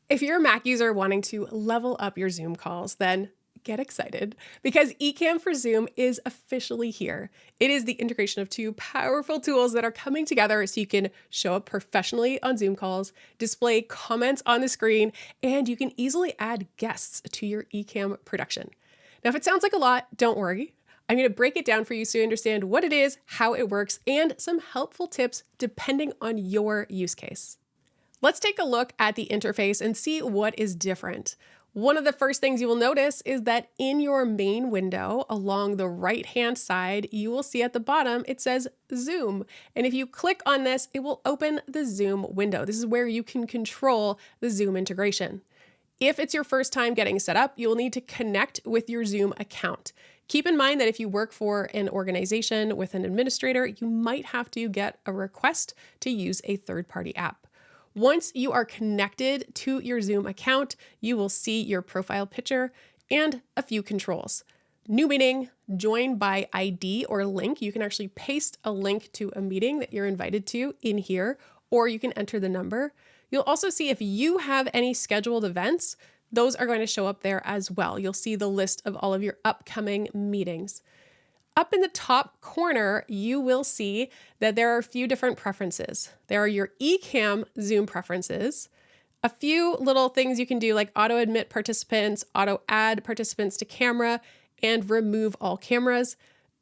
If you're a Mac user wanting to level up your Zoom calls, then get excited because Ecamm for Zoom is officially here. It is the integration of two powerful tools that are coming together so you can show up professionally on Zoom calls, display comments on the screen, and you can easily add guests to your Ecamm production. Now, if it sounds like a lot, don't worry. I'm going to break it down for you so you understand what it is, how it works, and some helpful tips depending on your use case. Let's take a look at the interface and see what is different. One of the first things you will notice is that in your main window along the right-hand side, you will see at the bottom, it says Zoom. And if you click on this, it will open the Zoom window. This is where you can control the Zoom integration. If it's your first time getting set up, you will need to connect with your Zoom account. Keep in mind that if you work for an organization with an administrator, you might have to get a request to use a third-party app. Once you are connected to your Zoom account, you will see your profile picture and a few controls. New meeting, join by ID or link. You can actually paste a link to a meeting that you're invited to in here, or you can enter the number. You'll also see if you have any scheduled events, those are going to show up there as well. You'll see the list of all of your upcoming meetings. Up in the top corner, you will see that there are a few different preferences. There are your Ecamm Zoom preferences, a few little things you can do like auto admit participants, auto add participants to camera, and remove all cameras.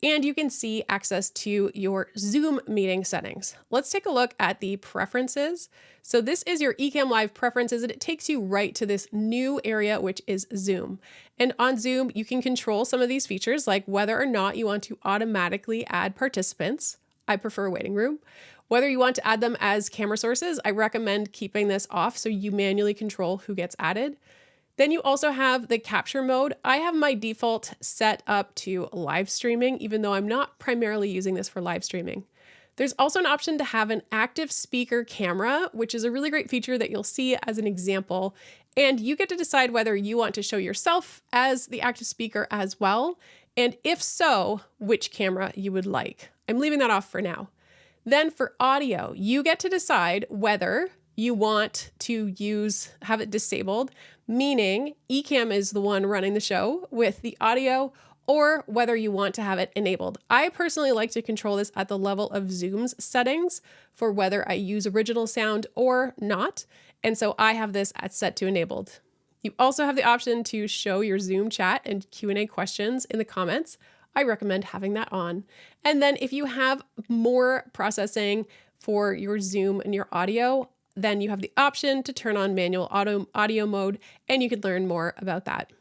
And you can see access to your Zoom meeting settings. Let's take a look at the preferences. So this is your Ecamm Live preferences, and it takes you right to this new area, which is Zoom. And on Zoom, you can control some of these features, like whether or not you want to automatically add participants. I prefer waiting room. Whether you want to add them as camera sources, I recommend keeping this off so you manually control who gets added. Then you also have the capture mode. I have my default set up to live streaming, even though I'm not primarily using this for live streaming. There's also an option to have an active speaker camera, which is a really great feature that you'll see as an example. And you get to decide whether you want to show yourself as the active speaker as well. And if so, which camera you would like. I'm leaving that off for now. Then for audio, you get to decide whether you want to have it disabled, meaning Ecamm is the one running the show with the audio, or whether you want to have it enabled. I personally like to control this at the level of Zoom's settings for whether I use original sound or not. And so I have this set to enabled. You also have the option to show your Zoom chat and Q&A questions in the comments. I recommend having that on. And then if you have more processing for your Zoom and your audio, then you have the option to turn on manual audio mode, and you can learn more about that.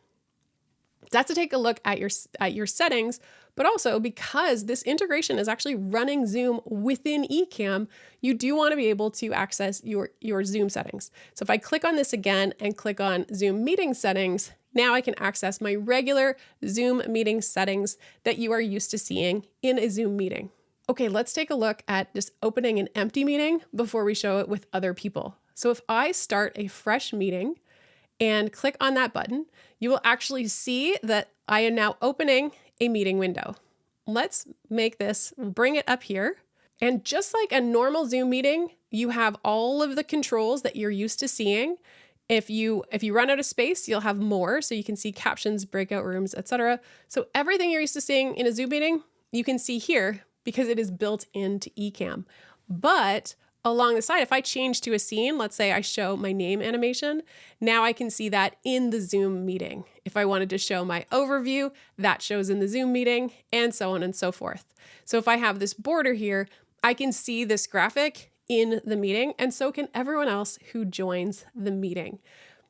That's to take a look at your settings, but also because this integration is actually running Zoom within Ecamm, you do want to be able to access your Zoom settings. So if I click on this again and click on Zoom meeting settings, now I can access my regular Zoom meeting settings that you are used to seeing in a Zoom meeting. Okay, let's take a look at just opening an empty meeting before we show it with other people. So if I start a fresh meeting and click on that button, you will actually see that I am now opening a meeting window. Let's bring it up here. And just like a normal Zoom meeting, you have all of the controls that you're used to seeing. If you run out of space, you'll have more. So you can see captions, breakout rooms, etc. So everything you're used to seeing in a Zoom meeting, you can see here because it is built into Ecamm. But along the side, if I change to a scene, let's say I show my name animation, now I can see that in the Zoom meeting. If I wanted to show my overview, that shows in the Zoom meeting, and so on and so forth. So if I have this border here, I can see this graphic in the meeting, and so can everyone else who joins the meeting.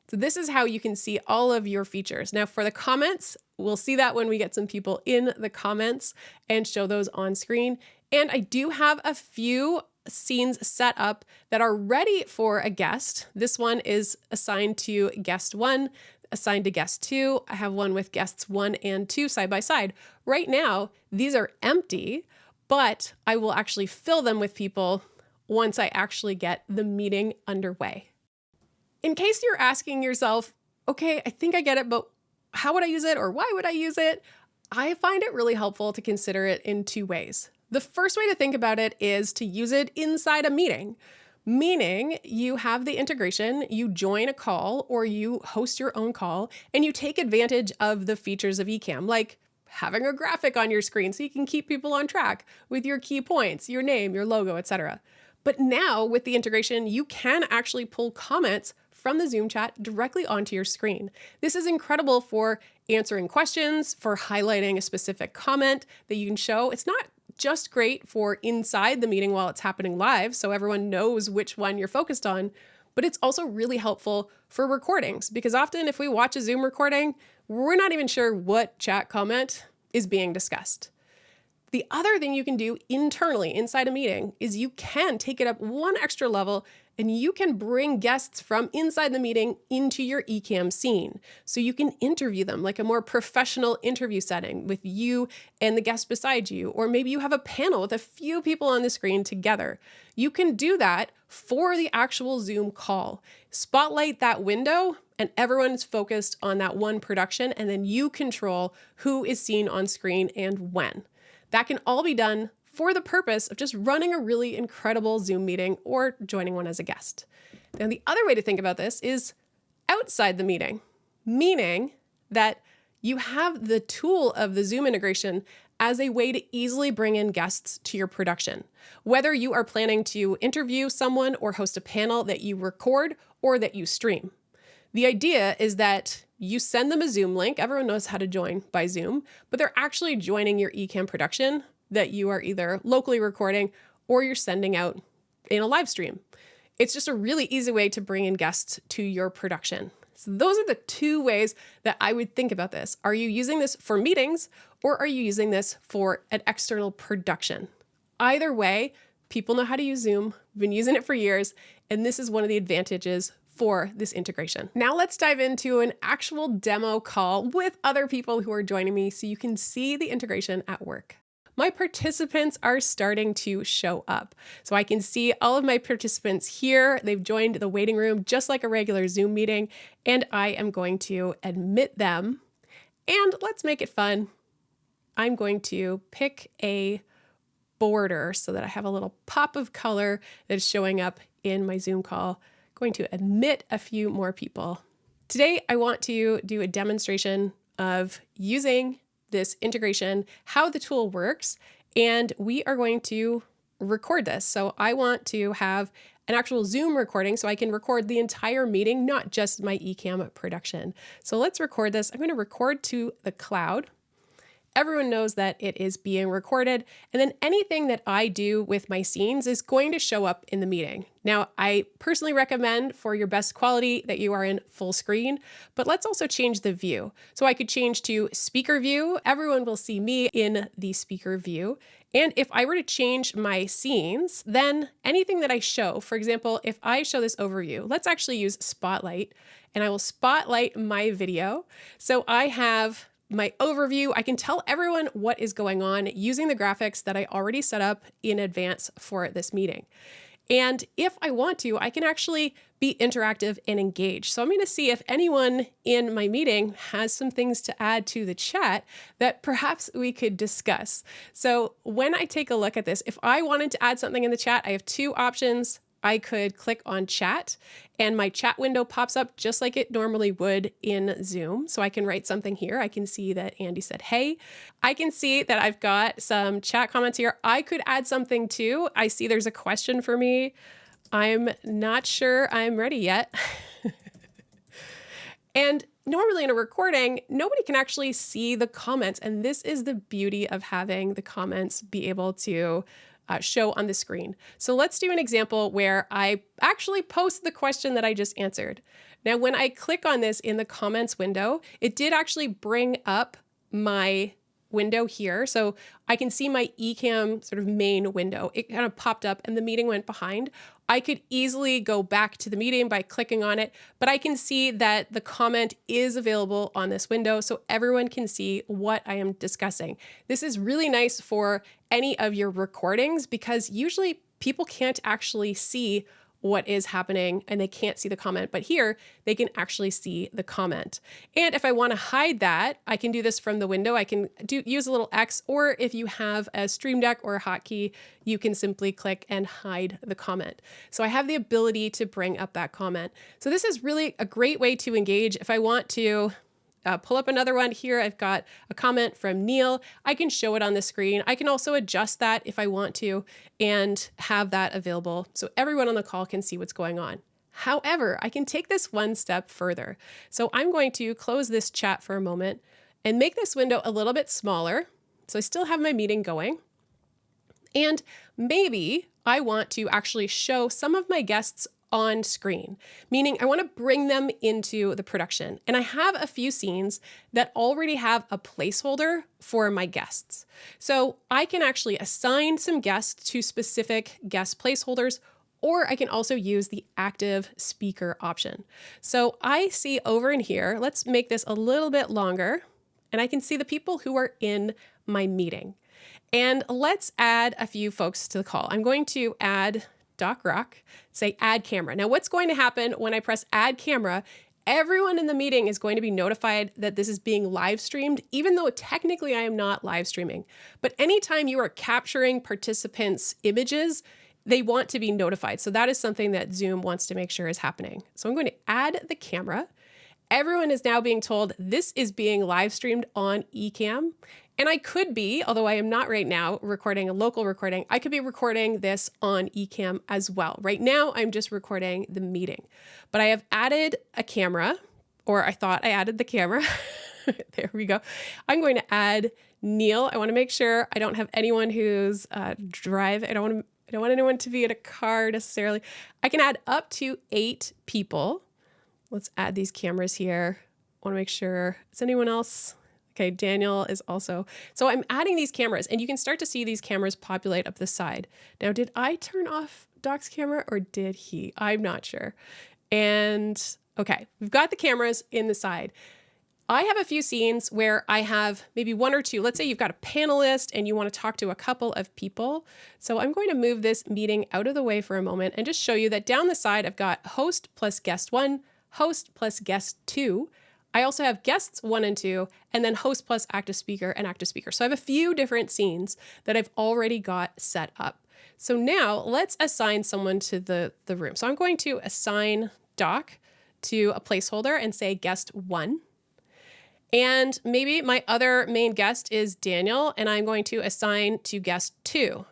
So this is how you can see all of your features. Now for the comments, we'll see that when we get some people in the comments and show those on screen. And I do have a few scenes set up that are ready for a guest. This one is assigned to guest 1, assigned to guest 2. I have one with guests 1 and 2 side by side. Right now, these are empty, but I will actually fill them with people once I actually get the meeting underway. In case you're asking yourself, okay, I think I get it, but how would I use it or why would I use it? I find it really helpful to consider it in two ways. The first way to think about it is to use it inside a meeting. Meaning you have the integration, you join a call or you host your own call, and you take advantage of the features of Ecamm, like having a graphic on your screen so you can keep people on track with your key points, your name, your logo, etc. But now with the integration, you can actually pull comments from the Zoom chat directly onto your screen. This is incredible for answering questions, for highlighting a specific comment that you can show. It's not just great for inside the meeting while it's happening live, so everyone knows which one you're focused on, but it's also really helpful for recordings, because often if we watch a Zoom recording, we're not even sure what chat comment is being discussed. The other thing you can do internally inside a meeting is you can take it up one extra level and you can bring guests from inside the meeting into your Ecamm scene. So you can interview them like a more professional interview setting with you and the guest beside you, or maybe you have a panel with a few people on the screen together. You can do that for the actual Zoom call. Spotlight that window and everyone's focused on that one production, and then you control who is seen on screen and when. That can all be done for the purpose of just running a really incredible Zoom meeting or joining one as a guest. Now, the other way to think about this is outside the meeting, meaning that you have the tool of the Zoom integration as a way to easily bring in guests to your production. Whether you are planning to interview someone or host a panel that you record or that you stream. The idea is that you send them a Zoom link. Everyone knows how to join by Zoom, but they're actually joining your Ecamm production that you are either locally recording or you're sending out in a live stream. It's just a really easy way to bring in guests to your production. So those are the two ways that I would think about this. Are you using this for meetings or are you using this for an external production? Either way, people know how to use Zoom. We've been using it for years, and this is one of the advantages for this integration. Now let's dive into an actual demo call with other people who are joining me so you can see the integration at work. My participants are starting to show up. So I can see all of my participants here. They've joined the waiting room just like a regular Zoom meeting, and I am going to admit them. And let's make it fun. I'm going to pick a border so that I have a little pop of color that is showing up in my Zoom call. Going to admit a few more people. Today, I want to do a demonstration of using this integration, how the tool works, and we are going to record this. So I want to have an actual Zoom recording so I can record the entire meeting, not just my Ecamm production. So let's record this. I'm going to record to the cloud. Everyone knows that it is being recorded, and then anything that I do with my scenes is going to show up in the meeting. Now, I personally recommend for your best quality that you are in full screen, but let's also change the view. So I could change to speaker view. Everyone will see me in the speaker view. And if I were to change my scenes, then anything that I show, for example, if I show this overview, let's actually use Spotlight, and I will spotlight my video. So I have my overview. I can tell everyone what is going on using the graphics that I already set up in advance for this meeting. And if I want to, I can actually be interactive and engaged. So I'm going to see if anyone in my meeting has some things to add to the chat that perhaps we could discuss. So when I take a look at this, if I wanted to add something in the chat, I have two options. I could click on chat and my chat window pops up just like it normally would in Zoom. So I can write something here. I can see that Andy said, hey. I can see that I've got some chat comments here. I could add something too. I see there's a question for me. I'm not sure I'm ready yet. And normally in a recording, nobody can actually see the comments. And this is the beauty of having the comments be able to show on the screen. So let's do an example where I actually post the question that I just answered. Now, when I click on this in the comments window, it did actually bring up my window here. So I can see my Ecamm sort of main window. It kind of popped up and the meeting went behind. I could easily go back to the meeting by clicking on it, but I can see that the comment is available on this window so everyone can see what I am discussing. This is really nice for any of your recordings because usually people can't actually see what is happening and they can't see the comment, but here they can actually see the comment. And if I want to hide that, I can do this from the window. I can use a little X, or if you have a Stream Deck or a hotkey, you can simply click and hide the comment. So I have the ability to bring up that comment. So this is really a great way to engage. If I want to pull up another one here, I've got a comment from Neil. I can show it on the screen. I can also adjust that if I want to and have that available so everyone on the call can see what's going on. However, I can take this one step further. So I'm going to close this chat for a moment and make this window a little bit smaller. So I still have my meeting going. And maybe I want to actually show some of my guests on screen, meaning I want to bring them into the production. And I have a few scenes that already have a placeholder for my guests. So I can actually assign some guests to specific guest placeholders, or I can also use the active speaker option. So I see over in here, let's make this a little bit longer, and I can see the people who are in my meeting. And let's add a few folks to the call. I'm going to add Doc Rock, say add camera. Now what's going to happen when I press add camera, everyone in the meeting is going to be notified that this is being live streamed, even though technically I am not live streaming. But anytime you are capturing participants' images, they want to be notified. So that is something that Zoom wants to make sure is happening. So I'm going to add the camera. Everyone is now being told this is being live streamed on Ecamm. And I could be, although I am not right now recording a local recording, I could be recording this on Ecamm as well. Right now, I'm just recording the meeting. But I have added a camera, or I thought I added the camera. There we go. I'm going to add Neil. I want to make sure I don't have anyone who's drive. I don't want anyone to be in a car necessarily. I can add up to 8 people. Let's add these cameras here. I want to make sure, is anyone else? Okay, Daniel is also. So I'm adding these cameras, and you can start to see these cameras populate up the side. Now, did I turn off Doc's camera or did he? I'm not sure. And okay, we've got the cameras in the side. I have a few scenes where I have maybe 1 or 2. Let's say you've got a panelist and you want to talk to a couple of people. So I'm going to move this meeting out of the way for a moment and just show you that down the side, I've got host plus guest 1, host plus guest 2. I also have guests 1 and 2, and then host plus active speaker and active speaker. So I have a few different scenes that I've already got set up. So now let's assign someone to the room. So I'm going to assign Doc to a placeholder and say guest 1. And maybe my other main guest is Daniel, and I'm going to assign to guest 2.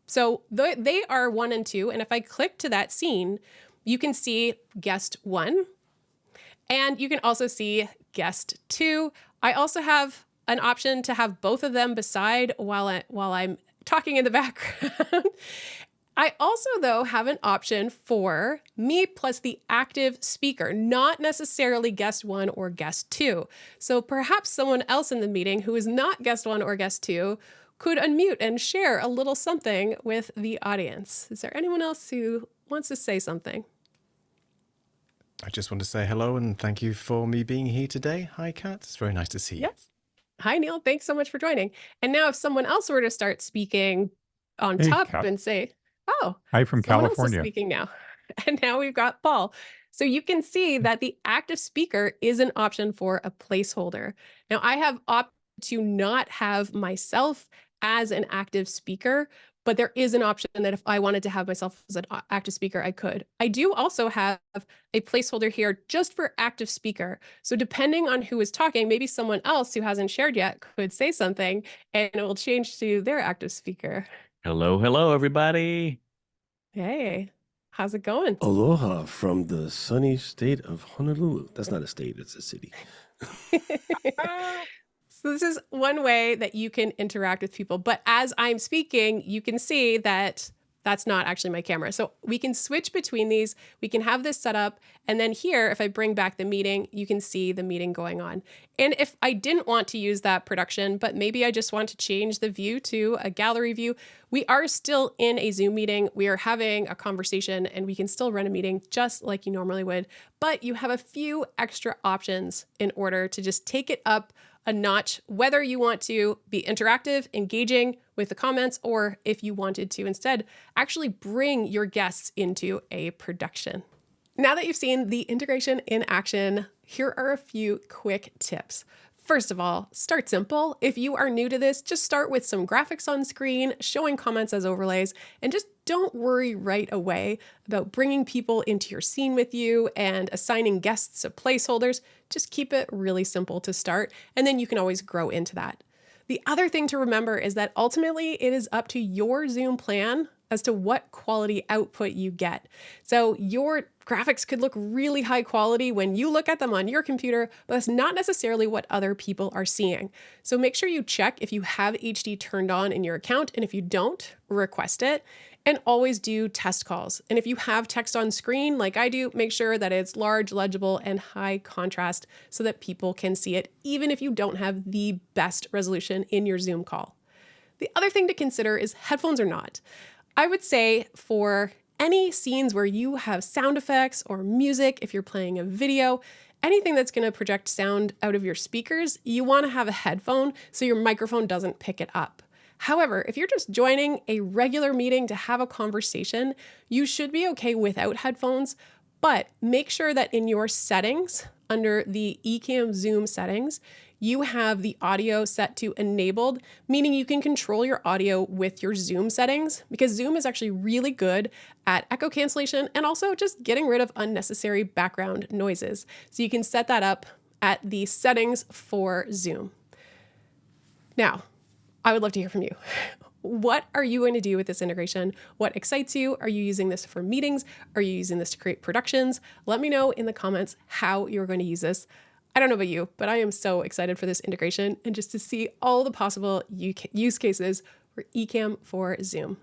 So they are 1 and 2, and if I click to that scene, you can see guest 1. And you can also see guest 2. I also have an option to have both of them beside while I'm talking in the background. I also, though, have an option for me plus the active speaker, not necessarily guest 1 or guest 2. So perhaps someone else in the meeting who is not guest 1 or guest 2 could unmute and share a little something with the audience. Is there anyone else who wants to say something? I just want to say hello and thank you for me being here today. Hi, Kat. It's very nice to see you. Yes. Hi, Neil. Thanks so much for joining. And now if someone else were to start speaking on Hey, top Kat. and say, oh, Hi from someone else is California. speaking now. And now we've got Paul. So you can see that the active speaker is an option for a placeholder. Now I have opted to not have myself as an active speaker, but there is an option that if I wanted to have myself as an active speaker, I could. I do also have a placeholder here just for active speaker. So depending on who is talking, maybe someone else who hasn't shared yet could say something and it will change to their active speaker. Hello, everybody. Hey, how's it going? Aloha from the sunny state of Honolulu. That's not a state, it's a city. So this is one way that you can interact with people. But as I'm speaking, you can see that that's not actually my camera. So we can switch between these. We can have this set up. And then here, if I bring back the meeting, you can see the meeting going on. And if I didn't want to use that production, but maybe I just want to change the view to a gallery view, we are still in a Zoom meeting. We are having a conversation and we can still run a meeting just like you normally would. But you have a few extra options in order to just take it up a notch, whether you want to be interactive, engaging with the comments, or if you wanted to instead actually bring your guests into a production. Now that you've seen the integration in action, here are a few quick tips. First of all, start simple. If you are new to this, just start with some graphics on screen, showing comments as overlays, and just don't worry right away about bringing people into your scene with you and assigning guests to placeholders. Just keep it really simple to start, and then you can always grow into that. The other thing to remember is that ultimately it is up to your Zoom plan as to what quality output you get. So your graphics could look really high quality when you look at them on your computer, but that's not necessarily what other people are seeing. So make sure you check if you have HD turned on in your account, and if you don't, request it. And always do test calls. And if you have text on screen, like I do, make sure that it's large, legible, and high contrast so that people can see it, even if you don't have the best resolution in your Zoom call. The other thing to consider is headphones or not. I would say for any scenes where you have sound effects or music, if you're playing a video, anything that's going to project sound out of your speakers, you want to have a headphone so your microphone doesn't pick it up. However, if you're just joining a regular meeting to have a conversation, you should be okay without headphones, but make sure that in your settings, under the Ecamm Zoom settings, you have the audio set to enabled, meaning you can control your audio with your Zoom settings, because Zoom is actually really good at echo cancellation and also just getting rid of unnecessary background noises. So you can set that up at the settings for Zoom. Now, I would love to hear from you. What are you going to do with this integration? What excites you? Are you using this for meetings? Are you using this to create productions? Let me know in the comments how you're going to use this. I don't know about you, but I am so excited for this integration and just to see all the possible use cases for Ecamm for Zoom.